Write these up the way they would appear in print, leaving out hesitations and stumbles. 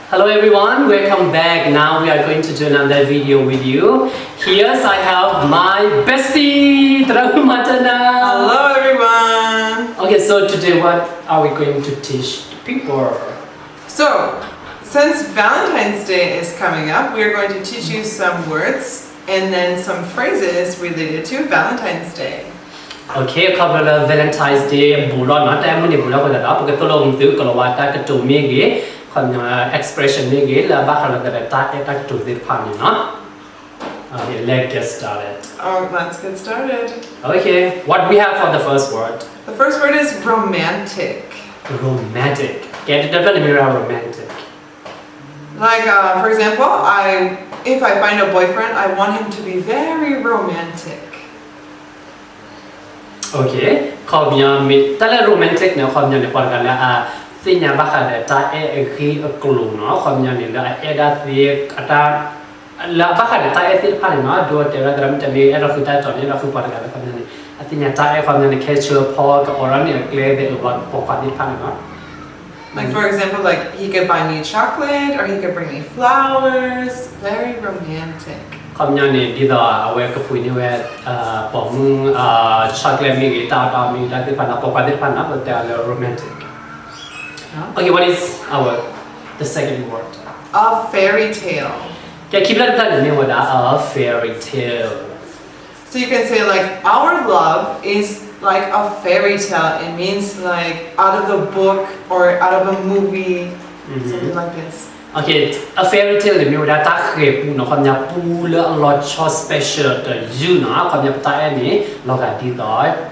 Hello everyone, welcome back. Now we are going to do another video with you. Here I have my bestie, Matana. Hello everyone. Okay, so today what are we going to teach people? So, since Valentine's Day is coming up, we are going to teach you some words and then some phrases related to Valentine's Day. Okay, cover Valentine's Day. Bulan, not time when you bulan ko dah. Porque tolong itu kalau wata ketumi ge, kalau expression ni ge, lah bakal ada tak ketumi pan ni, no? Okay, let's get started. Oh, let's get started. Okay, what we have for the first word? The first word is romantic. Romantic. Get it definitely romantic. Like, for example, if I find a boyfriend, I want him to be very romantic. Okay, kalau mi, tapi romantic ni kalau ni pada kalau tiada bakal ada ekri kelung, no, kalau ni lah ada si ada lah bakal ada si apa ni, no, dua tiada dalam jadi ada kita jadi ada kita pada kalau ni, tiada kalau ni catcher Paul ke orang ni kelih dia buat pokok di apa ni, no. Like for example, like he could buy me chocolate or he could bring me flowers. Very romantic. คำนี้ดีต่อเอาไว้กับผู้นี้ไว้ผมช็อกโกแลตมีกี่ตามีได้ที่พันธุ์ปกติพันธุ์แต่เรื่อง romantic. Okay, what is the second word? A fairy tale. แกคิดเรื่องนี้ว่า a fairy tale. So you can say like our love is like a fairy tale. It means like out of the book or out of a movie, something like this. Okay, a fairy tale นี่ว่าตาเคยปูเนาะคำนี้ปูเรื่อง a lot of special แต่ยูเนาะคำนี้ตาอันนี้เราก็ดีต่อ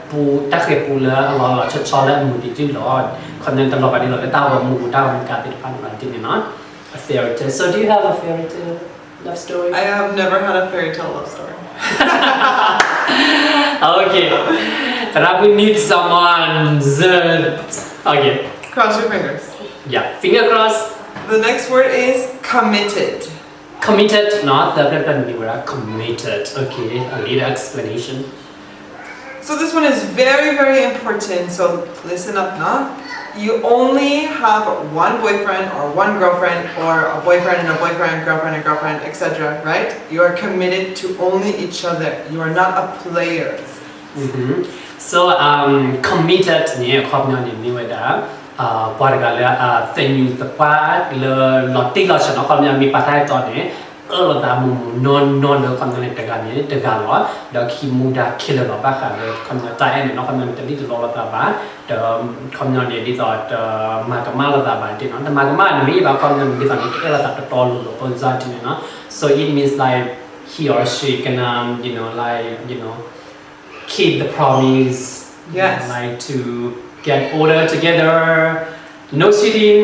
ปูตาเคยปูเรื่อง a lot of ชอบและมูดีจีหลอดคำนี้ตลอดกันดีหลอดตาว่ามูตาว่าการติดพันกันจริงเนาะ a fairy tale. So do you have a fairy tale love story? I have never had a fairy tale love story. Okay, but we need someone. Okay. Cross your fingers. Yeah, finger cross. The next word is committed. Committed, not the word committed. Okay, I need an explanation. So this one is very, very important. So listen up now. You only have one boyfriend or one girlfriend or a boyfriend and a boyfriend, girlfriend and girlfriend, etc. Right? You are committed to only each other. You are not a player. So committed เนี่ยครอบงำนี่ไว้ด้าพอได้กันแล้วเซนยูสปาเลยลอตติ้งเราชนะความยังมีปัจจัยตอนนี้เราตามมุมนอนเลยความยังในการนี้ในการล้อเดี๋ยวคิมูดาคิลเราบ้ากันเลยความยังใจเนี่ยความยังจะดีจะรอเราตาบ้าเดี๋ยวความยังเนี่ยดีต่อมากับมาเราตาบ้าจริงเนาะแต่มากับมาเนี่ยมีบางความยังดีต่อที่เราตาต่อหรือตัวใจจริงเนาะ so it means like he or she can keep the promise. Yes. Like to get older together, no cheating.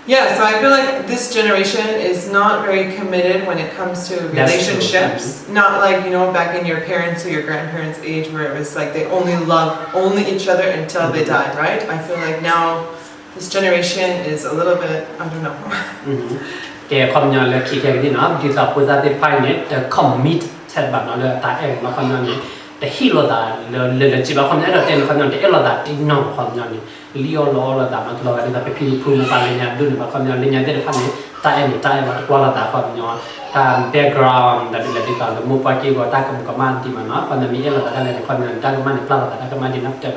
Yeah, so I feel like this generation is not very committed when it comes to relationships. Not like, back in your parents' or your grandparents' age where it was like they only love each other until they die, right? I feel like now this generation is a little bit, I don't know. แกความยาวเลยคิดแค่นี้นะที่เราพูดได้ภายในแต่ commit เช่นแบบนั้นเลยตาเองแล้วความยาวนี้แต่ฮีโร่ด่าเลยจีบความนั้นเราเต้นความนั้นแต่เราด่าที่น้องความนั้นนี่เลี้ยวล้อเราด่ามันเราได้ไปพิพูมาเลยเนี่ยดูนี่ว่าความนั้นเนี่ยได้พันนี้ตาเอ็นตาเอ็นว่าเราด่าความนั้นตาม background แต่ดูเลยที่เรามูปากีว่าตากับมันที่มันเนาะความนั้นมีเราด่าอะไรความนั้นตากับมันเนี่ยเราด่ากับมันที่นับแต่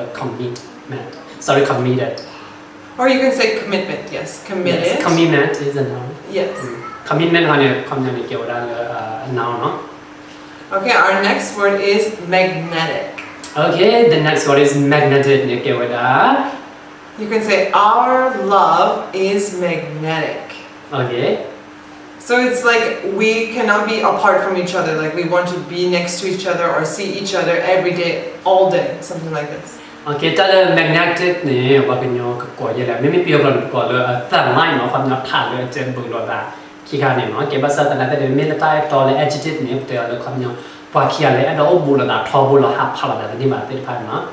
committed. Or you can say commitment. Yes, committed. Yes, commitment is a noun. Yes. Commitment เนี่ยความนั้นเกี่ยวกับnoun เนาะ. Okay, our next word is magnetic. Okay, the next word is magnetic. You can say our love is magnetic. Okay. So it's like we cannot be apart from each other. Like we want to be next to each other or see each other every day, all day, something like this. Okay, แต่ magnetic เนี่ยว่าเป็นยอกับก่อยังไงไม่มีเปรียบกันก่อนเลยแต่ไม่เนาะความยอถ่านเลยเจนบุญรอดาขี้ขาเนี่ยเนาะเก็บภาษาแต่ละแต่เดี๋ยวมีแต่ต่อเลย adjective เนี่ยแต่เลยความยอพอขี้อะไรเราบุญรอดาทอบุญรอหับพลาดแต่ที่มาติดพันเนาะ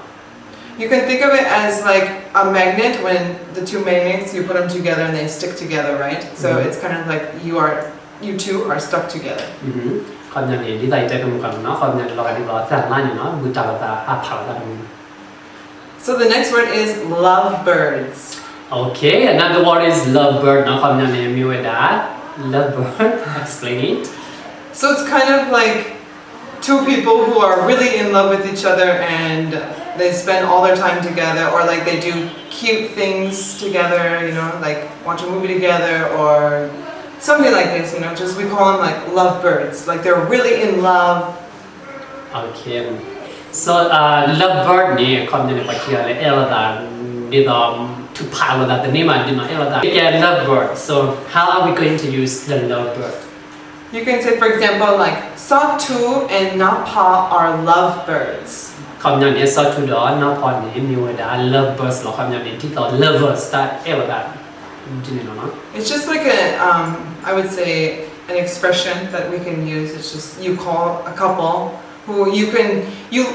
You can think of it as like a magnet when the two magnets you put them together and they stick together, right? So it's kind of like you two are stuck together. ความยอเนี่ยที่ใจใจตรงกันเนาะความยอเราการที่เราแต่ละเนี่ยเนาะบุญตาเราตาหับพลาดแต่ So the next word is lovebirds. Okay, another word is lovebird เนาะคำนี้มีไว้ได้ lovebird explain it So it's kind of like two people who are really in love with each other and they spend all their time together, or like they do cute things together, you know, like watch a movie together or something like this, you know, just we call them like lovebirds, like they're really in love. Okay so lovebird นี่คำนี้ไปเที่ยวเลยเอลดาดีต่อทุกภาคเลยแต่นี่มันดีหน่อยเอลดา again lovebird so how are we going to use the lovebird You can say, for example, like Satu and Napa are lovebirds. คำนี้สอทุดอนนพอนี้มีไว้ได้ lovebirds หรอคำนี้ที่ต่อ lovers แต่เอลดาจริงๆเนาะ It's just like I would say, an expression that we can use. It's just you call a couple who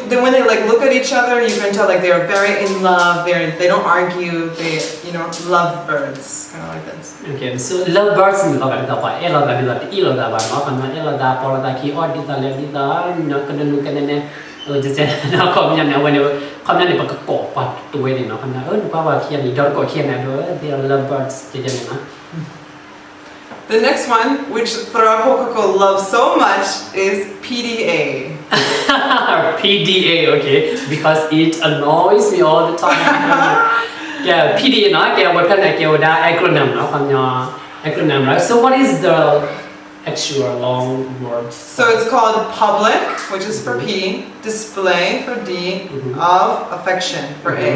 then when they like look at each other, you can tell like they're very in love. They don't argue. They lovebirds, kind of like this. Okay so lovebirds มีเรากันต่อไปเอลดาดีต่ออีลดาบ้างเนาะคำนี้เอลดาพอลดาคีออดดีต่อเลดีต่อเนาะกันดูกันเนี่ยจะเนาะคำนี้เนี่ยวันนี้คำนี้เนี่ยปกกปัดตัวเองเนาะคำนี้นึกว่าเขียนดีดอร์ก็เขียนนะด้วย they are lovebirds จะเนี่ยนะ The next one, which Thorapokoko loves so much, is PDA. PDA okay because it annoys me all the time yeah PDA เนาะแกว่าเป็นแกว่าได้ acronym เนาะคำนี้ acronym right so what is the actual long words So it's called public, which is for P, display for D, of affection for A.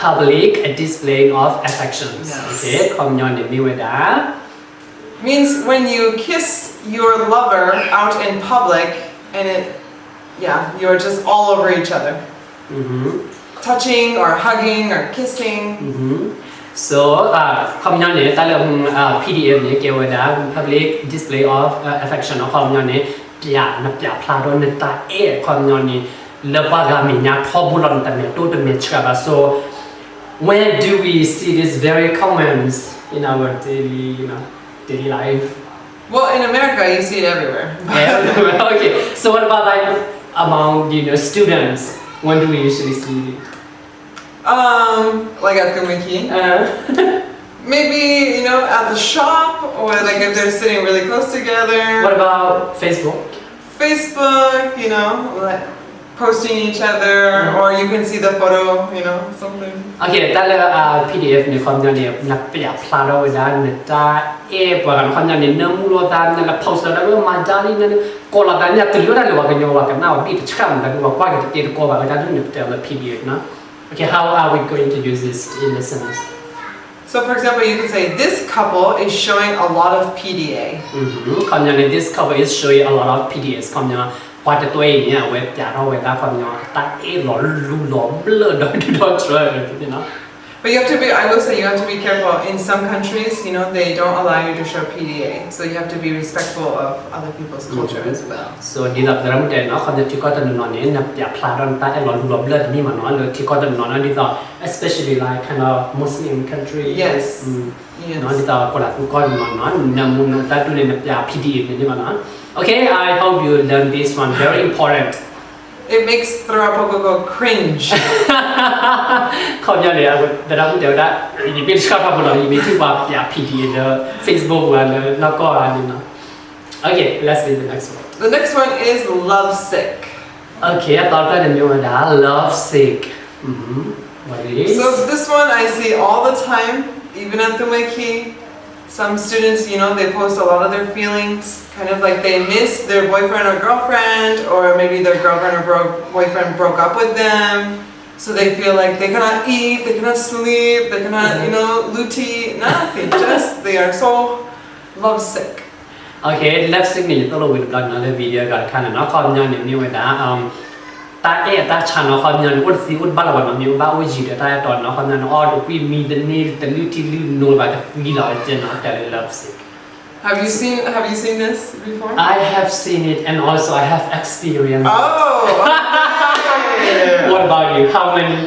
public display of affections Yes. okay คำนี้เนี่ยมีไว้ได้ Means when you kiss your lover out in public and you're just all over each other. Touching or hugging or kissing. So คำนี้เนี่ยแต่เรื่อง PDF เนี่ยเกี่ยวกับ public display of affection คำนี้เนี่ยเปียนับเปียพลาดในตาคำนี้เนี่ยเลือกว่ามีญาติทบุรันแต่เนี่ยตัวเป็นเชื่อว่า so where do we see this very common in our daily life Well, in America, you see it everywhere. okay so what about like among students when do we usually see it Like at Kumiki. Maybe, at the shop, or like if they're sitting really close together. What about Facebook? Facebook, like posting each other, or you can see the photo, something. Okay, แต่ละ PDF ในความเนี่ยนับเปียพลาดเอาไว้ได้เนี่ยจะว่ากันความเนี่ยเนื้อมูลตาเนี่ยละ post แล้วก็มาจานี่นั่นก็ละกันเนี่ยตื่นรู้ได้หรือว่ากันโยว่ากันน่าว่าปีจะช่ำแต่ว่าว่ากันจะตีตัวว่ากันจะเนี่ยแต่ละ PDF นะ Okay, how are we going to use this in the sentence? So, for example, you can say this couple is showing a lot of PDA. คำเนี่ย this cover is showing a lot of PDAs คำเนี่ยว่าแต่ตัวเองเนี่ยเว็บอยากเอาไว้ได้คำเนี่ยตาหล่อรู้หล่อเบลอโดนช่วยBut I will say you have to be careful. In some countries, they don't allow you to show PDA. So you have to be respectful of other people's culture as well. So ดีต่อแต่ละมุดเนาะคำที่ก็จะนอนเนี่ยนับอยากพลาดตาหล่อรู้หล่อเบลอนี่มันเนาะหรือที่ก็จะนอนดีต่อ especially like kind of Muslim country. Yes. เนาะดีต่อกระดาษก็มันเนาะนำมุนตาตัวเนี่ยนับอยาก PDA นี่มันเนาะ Okay, I hope you learn this one. Very important. It makes Thorapokoko cringe. เขาเนี่ยเลยแต่เราเดี๋ยวได้ยินเป็นชอบทำอะไรยินเป็นที่ว่าอยาก PDA แล้ว Facebook แล้วก็อันนี้เนาะ Okay, let's read the next one. The next one is lovesick. Okay, ต่อไปเดี๋ยวมีว่า lovesick. What it is? So this one I see all the time, even at the Wiki. Some students, they post a lot of their feelings, kind of like they miss their boyfriend or girlfriend, or maybe their girlfriend or boyfriend broke up with them, so they feel like they cannot eat, they cannot sleep, they cannot, luti, nothing, just they are so lovesick. Okay, lovesick นี่ต้องรู้วิธีการในวิดีโอการ看เนาะความยาวเนี่ยมีไว้ได้ตาตาชันเนาะความยาวอุดสีอุดบ้าละวันมีบ้าอุจีเดี๋ยวตาตอนเนาะความยาวอ๋อดูพี่มีแต่นี่แต่ลุที่ลุโน่แบบฟีลอะไรเจนเนาะแต่ lovesick Have you seen this before? I have seen it and also I have experienced Oh! Okay. What about you? How many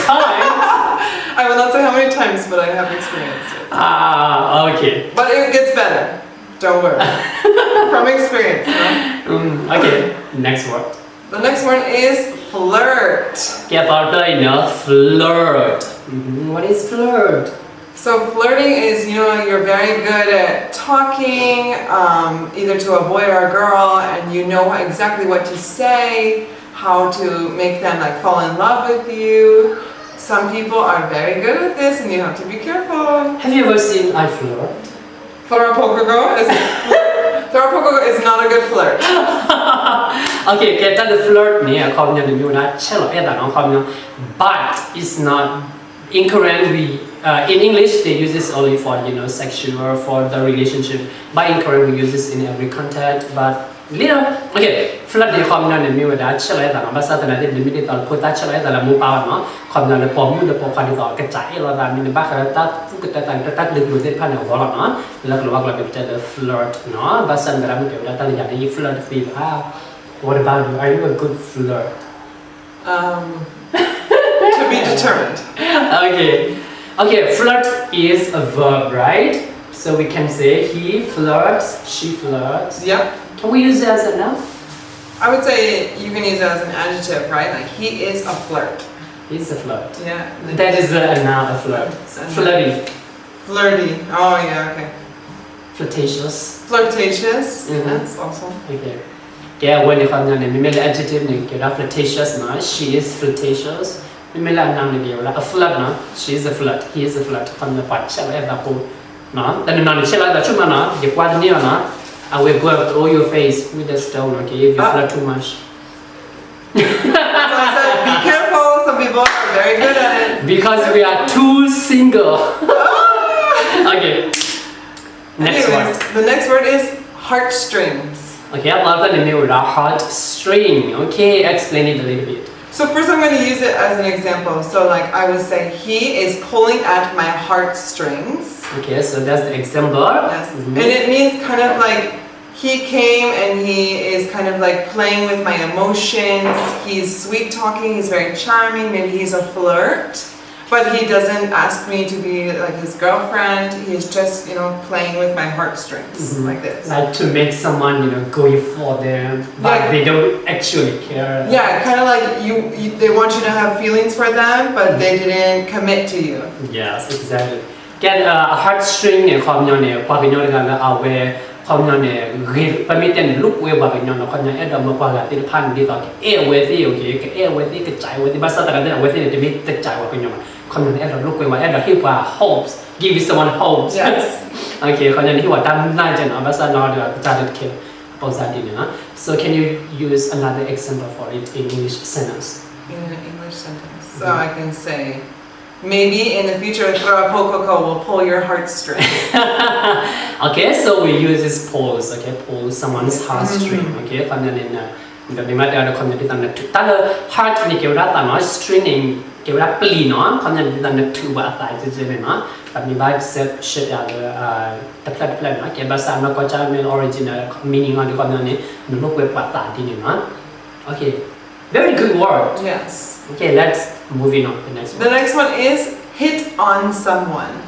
times? I will not say how many times, but I have experienced it. Okay. But it gets better. Don't worry. From experience, no? Okay, next word. The next one is flirt. Get out there, flirt. What is flirt? So flirting is, you're very good at talking, either to a boy or a girl, and you know exactly what to say, how to make them like fall in love with you. Some people are very good at this, and you have to be careful. Have you ever seen I flirt? Flirtpococo is not a good flirt. Okay, get that the flirt near common you not cello but it's not in Korean in English they use this only for sexual for the relationship, but in Korean we use this in every context, but okay flirt the common and you that cello that but Saturday they limited on put that cello that mu power no common the pom the pom the cái trái là làm mình bắt là tắt được được pan of all nó là cái là cái flirt nó but Sunday là mình đã là dạng như flirt free What about you? Are you a good flirt? To be determined. Okay, flirt is a verb, right? So we can say he flirts, she flirts. Yep. Can we use it as a noun? I would say you can use it as an adjective, right? Like he is a flirt. He's a flirt. Yeah. That is a noun, a flirt. Flirty. Flirty. Oh yeah, okay. Flirtatious. Flirtatious. That's awesome. Okay. Yeah, when you find the name, maybe adjective name, flirtatious, no? She is flirtatious. Maybe a noun name, a flirt, no? She is a flirt. He is a flirt. From the part, shall I have that pool? No? Then the shall I the chuma, no? You want near, no? I will go throw your face with a stone, okay? If you flirt too much. So I said, be careful. Some people are very good at it. Because we are too single. Okay. Next word. The next word is heartstrings. Okay, I love the name of heartstring. Okay, explain it a little bit. So first I'm going to use it as an example. So like I would say, he is pulling at my heartstrings. Okay, so that's the example. Yes. And it means kind of like he came and he is kind of like playing with my emotions. He's sweet talking, he's very charming, maybe he's a flirt. But he doesn't ask me to be like his girlfriend. He's just, playing with my heartstrings like this. Like to make someone, going for them, but they don't actually care. Yeah, kind of like they want you to have feelings for them, but they didn't commit to you. Yes, exactly. Get a heartstring and come on there, probably not gonna aware. Come on there, permit look where but no con nhà đó mà qua cái pan đi vào cái with it okay cái with it cái trái with it but sao ta with it thì biết cái trái của con nhà con nhà đó look where đó hiểu qua hopes give someone hopes yes okay con nhà hiểu qua đam lai cho nó but sao nó được ra được kiểu bao giờ đi nữa so can you use another example for it in English sentence in an English sentence so I can say maybe in the future Flirtpococo will pull your heartstring. Okay, so we use this pulls, okay, pull someone's heartstring, okay, còn nên là mình bắt đầu được con nhận được ta là heart này kiểu đó ta nói string kiểu đó pli nó con nhận được là two ba tại chứ này nó và mình bắt set shit là tập plan nó cái bahasa nó có cha main original meaning nó con này nó lúc quay ba tại thì nó okay very good word yes okay let's moving on the next one. The next one is hit on someone.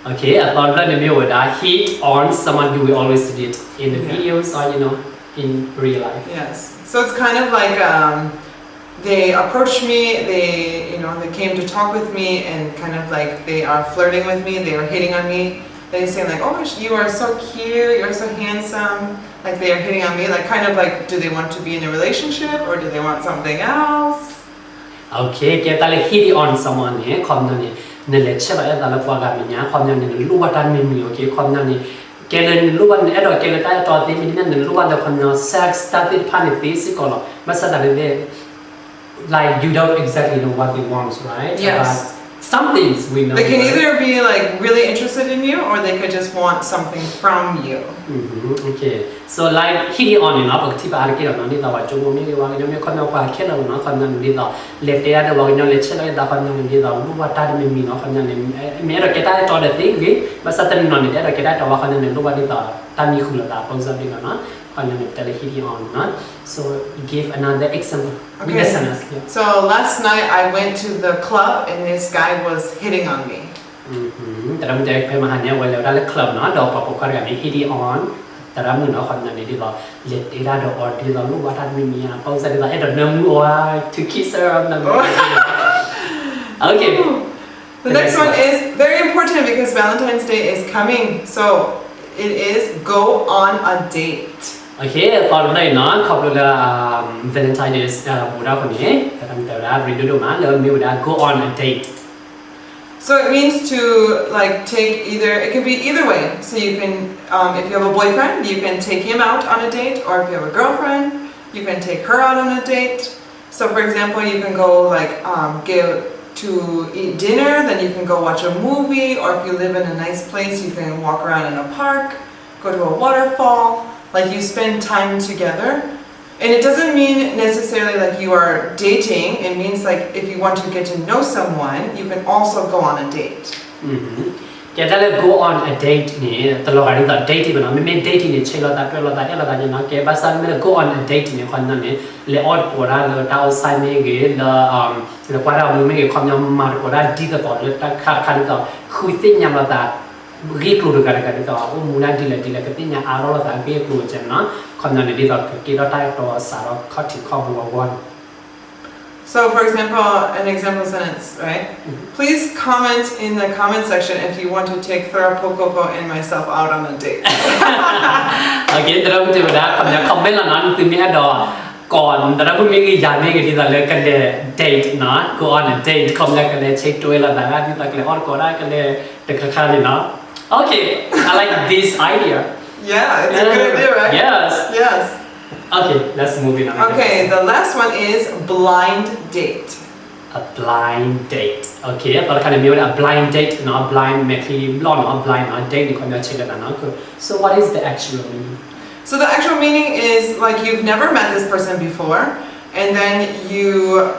Okay, I thought that the word hit on someone you will always see it in the videos or in real life. Yes. So it's kind of like they approached me, they came to talk with me and kind of like they are flirting with me, they are hitting on me. They say like, oh, you are so cute, you're so handsome. Like they are hitting on me, like kind of like, do they want to be in a relationship or do they want something else? Okay, kita lihat hit on someone ni, kamu ni, nilai siapa ya dalam keluarga ni, kamu ni luar dan mimi, okay, kamu ni, kalian luar ni, ada kalian tahu tahu ni, ni luar dah kamu sex, tapi panik physical, masa dah ni, like you don't exactly know what they want, right? Yes. Some things we know. They can either be like really interested in you, or they could just want something from you. Okay. So like hitting on you know, because people are getting on it. That what you want me to want. You know, because now I can't know. Because now we know. Let the other one, you know, let's say that because now we know. Look what that means. Because now me ada kita itu ada thing, but certain non itu ada kita itu because now look what itu. Tadi kulo tak, because now kita na. Because now kita hitting on, na. So give another example. Okay. So last night I went to the club and this guy was hitting on me.แต่เราจะไปมาหาเนี่ยวันแล้วได้คลับเนาะดอกปะปกกันฮิตออนแต่เรามือเนาะคนนั้นดีเราเล็ดได้ดอกออดีเราลูกว่าท่านไม่มีอ่ะเพราะฉะนั้นเราไอ้ดอกเนื้อวัว to kiss her on the okay The next one is very important because Valentine's Day is coming. So it is go on a date. Okay, ตอนนี้เนาะขอบคุณละ Valentine Day บูดาคนนี้แต่ทำแต่ละรีดูดูมาแล้วมีบูดา go on a date. So it means to like take either, it can be either way. So you can, if you have a boyfriend, you can take him out on a date, or if you have a girlfriend, you can take her out on a date. So for example, you can go like go to eat dinner, then you can go watch a movie, or if you live in a nice place, you can walk around in a park, go to a waterfall. Like you spend time together. And it doesn't mean necessarily like you are dating. It means like if you want to get to know someone, you can also go on a date. แกได้เลย go on a date นี่ตลอดการที่ต่อ date เป็นเนาะไม่ date นี่ใช่เราแต่เพื่อนเราแต่เราแต่เนี่ยเนาะแกภาษาไม่ได้ go on a date นี่คนนั้นนี่เลยออดกว่าเลยดาวไซน์ไม่เกี่ยวเลยกว่าเราไม่เกี่ยวความยาวมากกว่าได้ดีต่อเลยแต่ขาดต่อคุยติดยามเราแต่รีบรู้ด้วยกันต่อโอ้มูน่าดีเลยก็ติดยามอารมณ์เราแต่เรียบรู้จังเนาะคนนั้นนี่ดีต่อกี่เราได้ตัวสารข้อที่ข้อมูลวัน So for example, an example sentence, right? Please comment in the comment section if you want to take Thora Pocopo and myself out on a date. โอเคแต่เราจะได้คำนี้คอมเมนต์แล้วนั้นคือมีอดอก่อนแต่เราไม่มีอย่างนี้กันที่เราเลิกกันเลย date เนาะ go on a date คอมเมนต์กันเลยเช็คด้วยแล้วแต่ที่เราเลยออดก็ได้กันเลยแต่ค่าๆเลยเนาะ Okay, I like this idea. Yeah, it's a good idea, right? Yes. Yes. Okay, let's move it on. Okay, the last one is blind date. A blind date. Okay, ตอนนี้มีว่า a blind date เนาะ blind ไม่คือหลอนเนาะ blind เนาะ date นี่คนจะเช็คกันเนาะคือ so what is the actual meaning? So the actual meaning is like you've never met this person before, and then you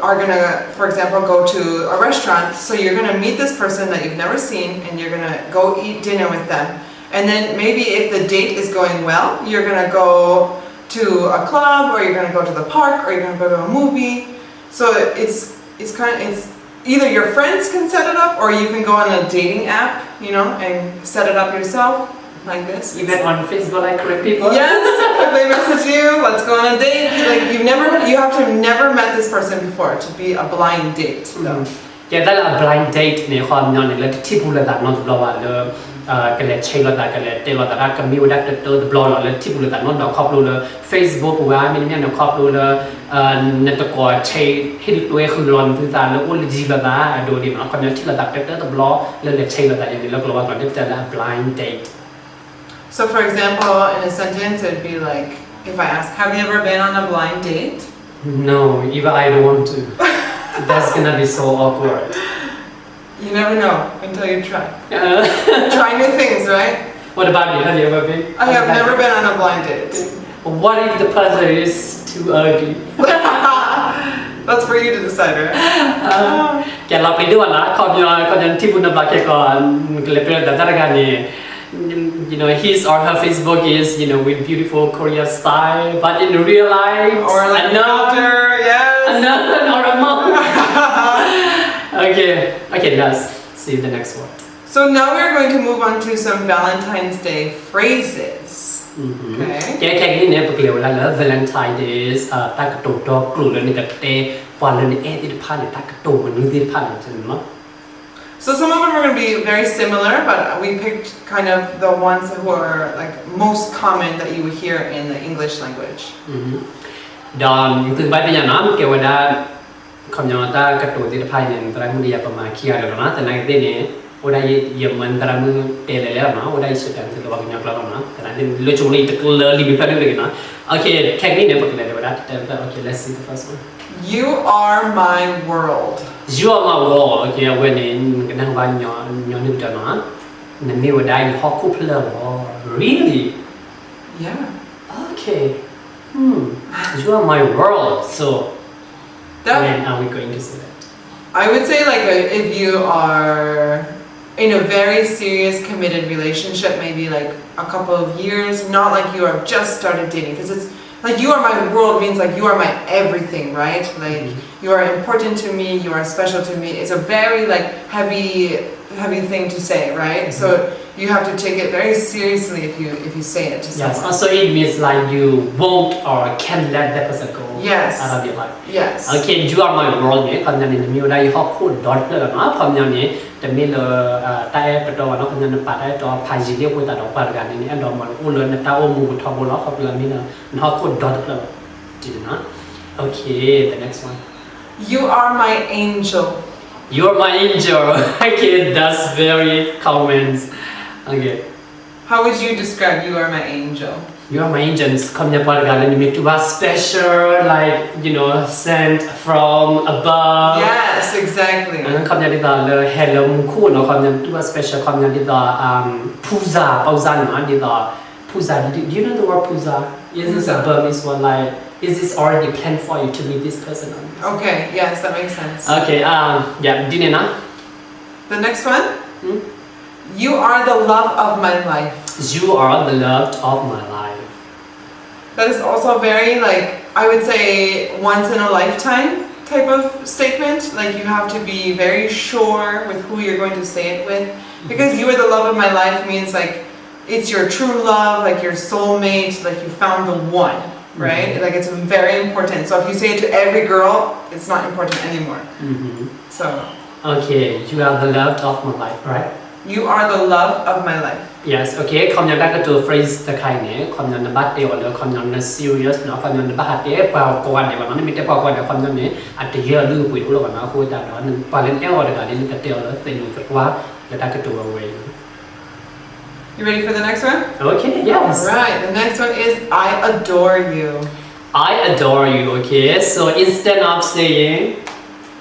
are gonna, for example, go to a restaurant. So you're gonna meet this person that you've never seen, and you're gonna go eat dinner with them. And then maybe if the date is going well, you're gonna go to a club, or you're gonna go to the park, or you're gonna go to a movie. So it's kind of either your friends can set it up, or you can go on a dating app, you know, and set it up yourself. Like this. Even on Facebook, like correct people. Yes, if they message you, let's go on a date. Like you have to have never met this person before to be a blind date. Though. แกได้ละ blind date ในความยาวในเรื่องที่พูดระดับน้องเราว่าเลยกันเลยเช็คระดับกันเลยเตะระดับกันมีระดับเตอร์บล็อกเลยที่พูดระดับน้องเราครอบรู้เลย Facebook ว่ามีเนี่ยเราครอบรู้เลยในตะกอเช็คให้ดูตัวคือรอนพื้นฐานแล้วอุ้ยจีระดับดูดิเนาะคนนี้ที่ระดับเตอร์บล็อกเลยเช็คระดับอย่างนี้แล้วเราว่าก่อนที่จะละ blind date. So for example, in a sentence, it'd be like, if I ask, have you ever been on a blind date? No, even I don't want to. That's gonna be so awkward. You never know until you try. Try new things, right? What about you? Have you ever been? I have never been on a blind date. What if the person is too ugly? That's for you to decide, right? แกเราไปด้วยนะคนยังที่พูดนับลักแกก่อนเลยเป็นแต่ละการนี่you know his or her Facebook is with beautiful Korean style but in real life or like a filter, yes, or a mom. okay let's see the next one. So now we're going to move on to some Valentine's Day phrases. Okay. แกนี่เนี่ยปกติเวลาแล้ว Valentine Days ตากระตุกดอกกลุ่มเลยนี่กับเตะปอนเลยนี่ติดผ้าเนี่ยตากระตุกมันนึกติดผ้าเนี่ยใช่ไหม So some of them are going to be very similar, but we picked kind of the ones who are like most common that you would hear in the English language. ดอนถึงไปเป็นอย่างนั้นเกี่ยวกับคำยองตากระตุกติดผ้าเนี่ยตอนนั้นมันจะประมาณเคียร์เลยนะแต่ในที่นี้โอ้ได้เยี่ยมมันตอนนั้นมันเตะเลยแล้วนะโอ้ได้สุดกันคือตัวอย่างกลางนะแต่นั้นเลยช่วงนี้ตะกุลรีบไปด้วยกันนะโอเคแค่นี้เนี่ยปกติเลยว่าแต่โอเค let's see the first one. You are my world. You are my world. Okay, when in นั่งบ้านย้อนนึกจะนะนั่นมีว่าได้ฮอกคู่เพลิง Really? Yeah. Okay. You are my world. So when are we going to say that? I would say like if you are in a very serious committed relationship, maybe like a couple of years, not like you have just started dating, because it's like you are my world means like you are my everything, right? Like you are important to me, you are special to me. It's a very like heavy thing to say, right? So you have to take it very seriously if you say it to someone. Yes. Also, it means like you won't or can't let that person go. Yes. Out of your life. Yes. Okay, you are my world. เนี่ยคำนั้นเนี่ยมีอะไรเขาพูดดอทเลยนะคำนั้นเนี่ยแต่มีเลยใต้ตัวเนาะคำนั้นปัดใต้ตัวพายจีเรียกว่าแต่ดอกปัดกันนี่อันดอกมันอุ้นเลยนะตาโอมูทอบุล้อเขาเป็นมีเนาะเขาพูดดอทเลยจริงนะ Okay, the next one. You are my angel. You are my angel. Okay, that's very common. Okay. How would you describe you are my angel? You are my angel. คำนี้ปัดกันนี่มีตัว special, like you know, sent from above. Yes, exactly. คำนี้ที่ต่อเลย hello มุคู่เนาะคำนี้ตัว special คำนี้ที่ต่อpuza pauza เนาะที่ต่อ puza. Do you know the word puza? Is this a Burmese one like? Is this already planned for you to meet this person? Okay, yes, that makes sense. Okay, yeah, Dinena. The next one? You are the love of my life. You are the love of my life. That is also very, like, I would say, once in a lifetime type of statement. Like, you have to be very sure with who you're going to say it with. Because you are the love of my life means, like, it's your true love, like your soulmate, like you found the one. Right? Like it's very important. So if you say it to every girl, it's not important anymore. So. Okay, you are the love of my life, right? You are the love of my life. Yes, okay. คำนี้ได้ก็ตัว phrase ตะไคร้เนี่ยคำนี้บัดเดียวเลยคำนี้ serious เนาะคำนี้บัดเดียวเปล่าก่อนเดี๋ยวมันไม่ได้เปล่าก่อนเดี๋ยวคำนี้อาจจะเยอะลือปุ๋ยรู้หรอกนะคุยแต่เนาะนึงปาเลนเอลเดี๋ยวนี้ก็เดียวแล้วแต่อยู่กับว่าจะได้ก็ตัว away. You ready for the next one? Okay, yes. Alright, the next one is I adore you. I adore you, okay? So instead of saying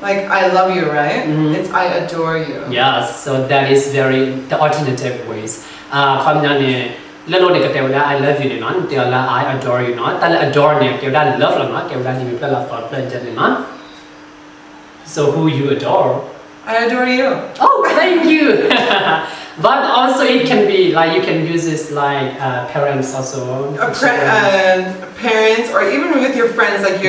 like I love you, right? It's I adore you. Yes, so that is very the alternative ways. คำนี้เนี่ยเรื่องโน้นเนี่ยก็เดียวได้ I love you เนี่ยเนาะเดียวละ I adore you เนาะแต่ละ adore เนี่ยเดียวได้ love แล้วเนาะเดียวได้นี่มีเพื่อนเราต่อเพื่อนจะเนี่ยเนาะ So who you adore? I adore you. Oh, thank you. But also it can be like you can use this like parents also. Parents or even with your friends, like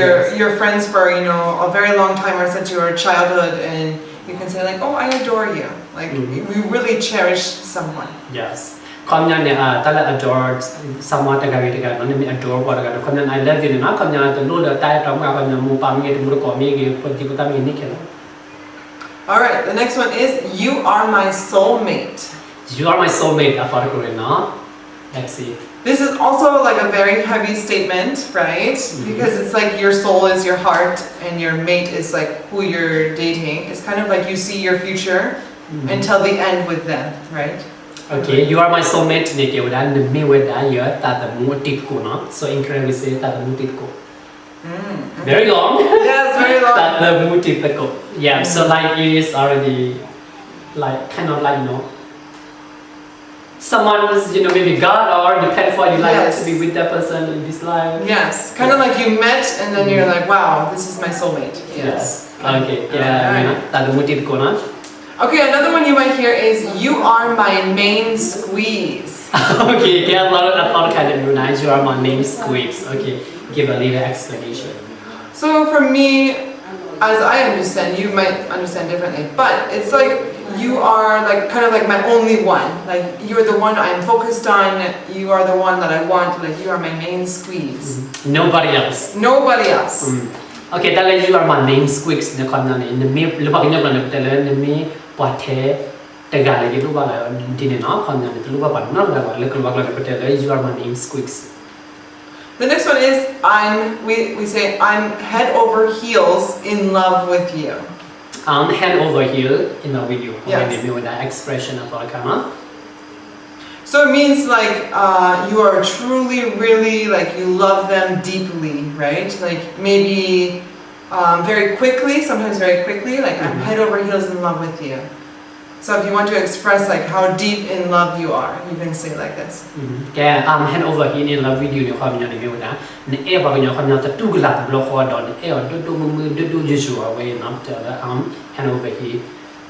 your friends for a very long time or since your childhood, and you can say like, oh, I adore you. Like we really cherish someone. Yes. คำนี้เนี่ยแต่ละ adore someone แต่กันแต่กันมันมี adore กว่ากันคำนี้ I love you นะคำนี้จะรู้เลยใต้ตรงกับคำนี้มูปามีตัวมูรกอมีกี่คนที่ก็ทำอย่างนี้แค่นั้น Alright, the next one is you are my soulmate. You are my soulmate, let's see. This is also like a very heavy statement, right? Because it's like your soul is your heart and your mate is like who you're dating. It's kind of like you see your future until the end with them, right? Okay, you are my soulmate. So in Korean we say very long. Yes, very long. Yeah, so like it is already like kind of like someone's maybe God or depend for you like to be with that person in this life. Yes, kind of like you met and then you're like, wow, this is my soulmate. Yes. Okay, yeah. Okay, another one you might hear is you are my main squeeze. Okay, yeah, a lot of kind of nice. You are my main squeeze. Okay, give a little explanation. So for me, as I understand, you might understand differently, but it's like you are like kind of like my only one. Like you're the one I'm focused on. You are the one that I want. Like you are my main squeeze. Nobody else. Nobody else. Okay, that like you are my main squeeze. The content in the me, look at the me, what the guy like you look at dinner, not content. Look at not like you are my main squeeze. The next one is we say I'm head over heels in love with you. Hand over heel in the video. Yes. With that expression of our camera. So it means like you are truly, really like you love them deeply, right? Like maybe very quickly, sometimes very quickly. Like I'm head over heels in love with you. So if you want to express like how deep in love you are, you can say like this. Yeah, I'm hand over heel in love with you. You come here, you know. The air about your come to two glass block or down the air. Do usual way not hand over heel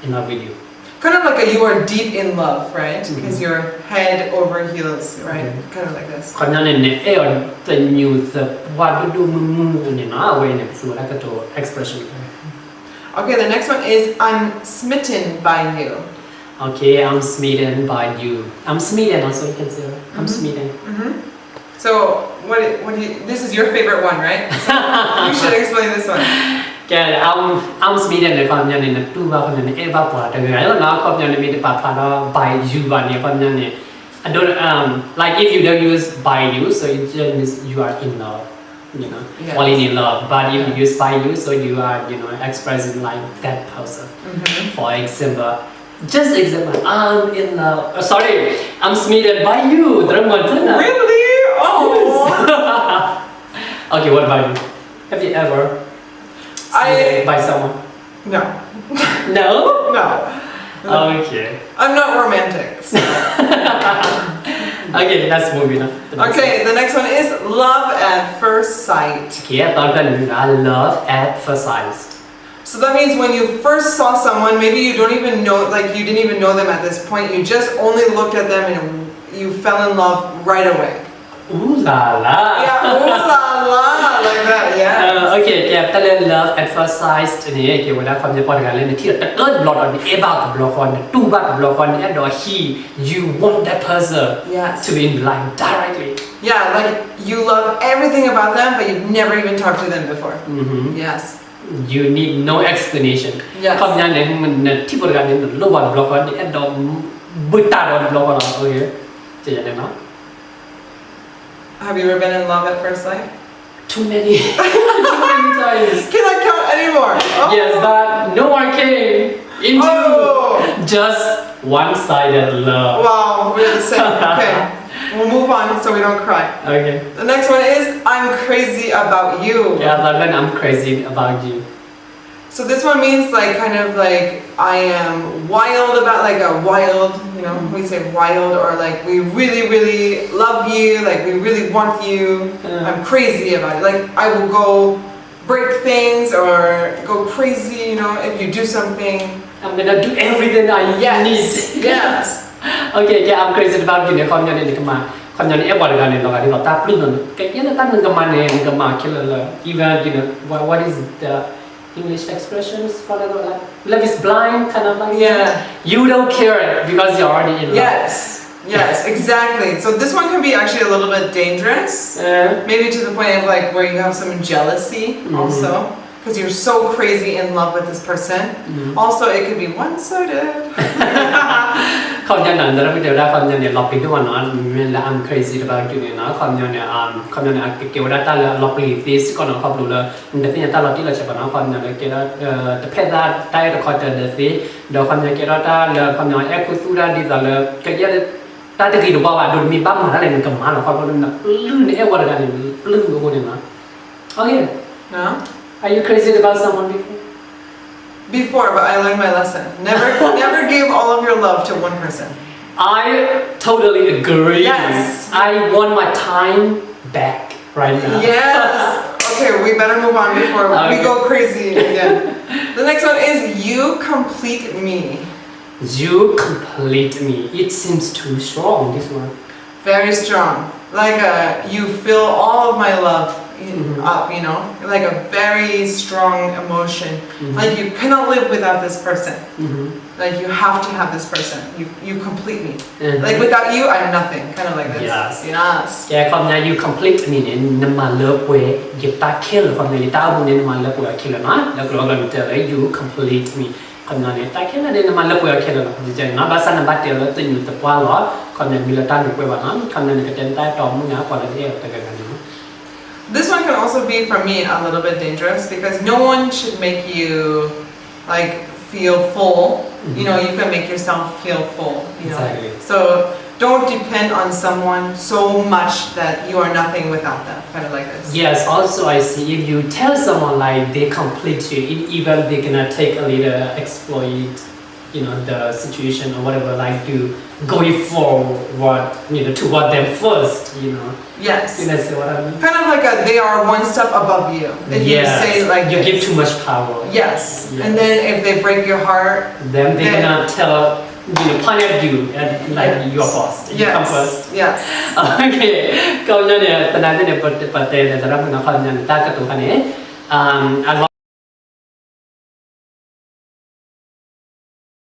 in love with you. Kind of like you are deep in love, right? Because you're head over heels, right? Kind of like this. Come here in the air. The news, what do in our way, so like a expression. Okay, the next one is I'm smitten by you. Okay, I'm smitten by you. I'm smitten also, you can say. I'm smitten. So what do you? This is your favorite one, right? So you should explain this one. Okay, I'm smitten ในความยังเนี่ยတူပါความยังเนี่ยเอบ้าปวดแต่ไงแล้วนะความยังเนี่ยมีแต่ปะพาแล้ว by you บ้านเนี่ยความยังเนี่ย I don't like if you don't use by you so it just means you are in love, you know, falling in love. But if you use by you so you are, you know, expressing like that person. For example, just example, I'm in love. Sorry, I'm smitten by you. Really? Oh. Okay, what about you? Have you ever smitten by someone? No. No? No. Okay. I'm not romantic. So. Okay, let's move on. Okay, the next one is love at first sight. Okay, I love at first sight. So that means when you first saw someone, maybe you don't even know, like you didn't even know them at this point, you just only looked at them and you fell in love right away. Ooh la la. Yeah, ooh la la, like that, yeah. Okay, yeah, แต่เรื่อง love at first sight นี่เกี่ยวกับความจะพอกันเล่นในที่แต่เอิร์ดบล็อกอนเอบ้ากับบล็อกอนตู้บ้ากับบล็อกอนเนี่ยดอ he you want that person to be in line directly. Yeah, like you love everything about them, but you've never even talked to them before. Yes. You need no explanation. ความยังเนี่ยมันที่บริการเนี่ยรูปวันบล็อกอนเนี่ยดอบุตาดอนบล็อกอนโอเคจะยังไงเนาะ Have you ever been in love at first sight? Too many times. Cannot count anymore. Oh. Yes, but no one came into just one-sided love. Wow, we're the same. Okay, we'll move on so we don't cry. Okay. The next one is I'm crazy about you. Yeah, but when I'm crazy about you. So this one means like kind of like I am wild about like a wild, you know, we say wild or like we really, really love you, like we really want you. I'm crazy about it. Like I will go break things or go crazy, you know, if you do something. I'm gonna do everything I need. Yes. Okay, yeah, I'm crazy about you. เนี่ยความยังเนี่ยก็มาความยังเนี่ยเอฟบริการเนี่ยเราก็ที่เราตาปลื้มเลยแกยังตั้งหนึ่งก็มาเนี่ยหนึ่งก็มาแค่เลย even you know what is the English expressions for that like love is blind kind of like you don't care because you're already in love. Yes, exactly. So this one can be actually a little bit dangerous, maybe to the point of like where you have some jealousy also because you're so crazy in love with this person. Also, it could be one-sided. ความยังนั้นแต่เราไม่เดี๋ยวได้ความยังเนี่ยเราไปด้วยเนาะมันละ I'm crazy about you เนี่ยเนาะความยังเนี่ยความยังเนี่ยเกี่ยวกับตาเราปลีฟีสก่อนเนาะความรู้เลยแต่ที่เนี่ยตาเราที่เราใช้ก่อนเนาะความยังเนี่ยเกี่ยวกับแต่เพศได้ได้เราคอยเจอเดี๋ยวสิเดี๋ยวความยังเกี่ยวกับตาเราความยังแอคคูซูด้าดีแต่เราเกี่ยวกับตาตะกี้ดูบอกว่าโดนมีบ้ามาอะไรมันก็มาเราความรู้เนี่ยลื่นเนี่ยว่าอะไรกันลื่นกูเนี่ยเนาะโอเค No? Are you crazy about someone before? Before, but I learned my lesson. Never give all of your love to one person. I totally agree. Yes. I want my time back right now. Yes. Okay, we better move on before we go crazy again. The next one is you complete me. You complete me. It seems too strong, this one. Very strong. Like you fill all of my love up, you know, like a very strong emotion. Like you cannot live without this person. Like you have to have this person. You complete me. Like without you, I'm nothing. Kind of like this. Yes. Yes. แกความนี้ you complete me เนี่ยน้ำมันเลิฟเวยิบตาเข้าความนี้ตาบุญเนี่ยน้ำมันเลิฟเวเข้าแล้วนะแล้วก็เราก็จะเลย you complete me ความนี้ตาเข้าแล้วเนี่ยน้ำมันเลิฟเวเข้าแล้วจริงๆนะภาษาหน้าบ้านเดียวแล้วตื่นอยู่แต่ว่าหรอความนี้มีละตั้งอยู่ไปว่านะความนี้ก็จะได้ตอมมึงนะกว่าเราเดียวแต่กันนะ This one can also be for me a little bit dangerous because no one should make you like feel full. You know, you can make yourself feel full. You know? Exactly. So don't depend on someone so much that you are nothing without them. Kind of like this. Yes. Also, I see if you tell someone like they complete you, even they gonna take a little exploit, you know, the situation or whatever. Like you going forward, you know, toward them first. You know. Yes. You know, see what I mean? Kind of like they are one step above you. If you say like you this. give too much power. Yes. And then if they break your heart, then they're gonna tell, you know, point at you and like you're first. You come first. Yes. Okay. ก็เนี่ยตอนนั้นเนี่ยเปิดเตะแต่สำหรับน้องคนนั้นตากระตุกอันนี้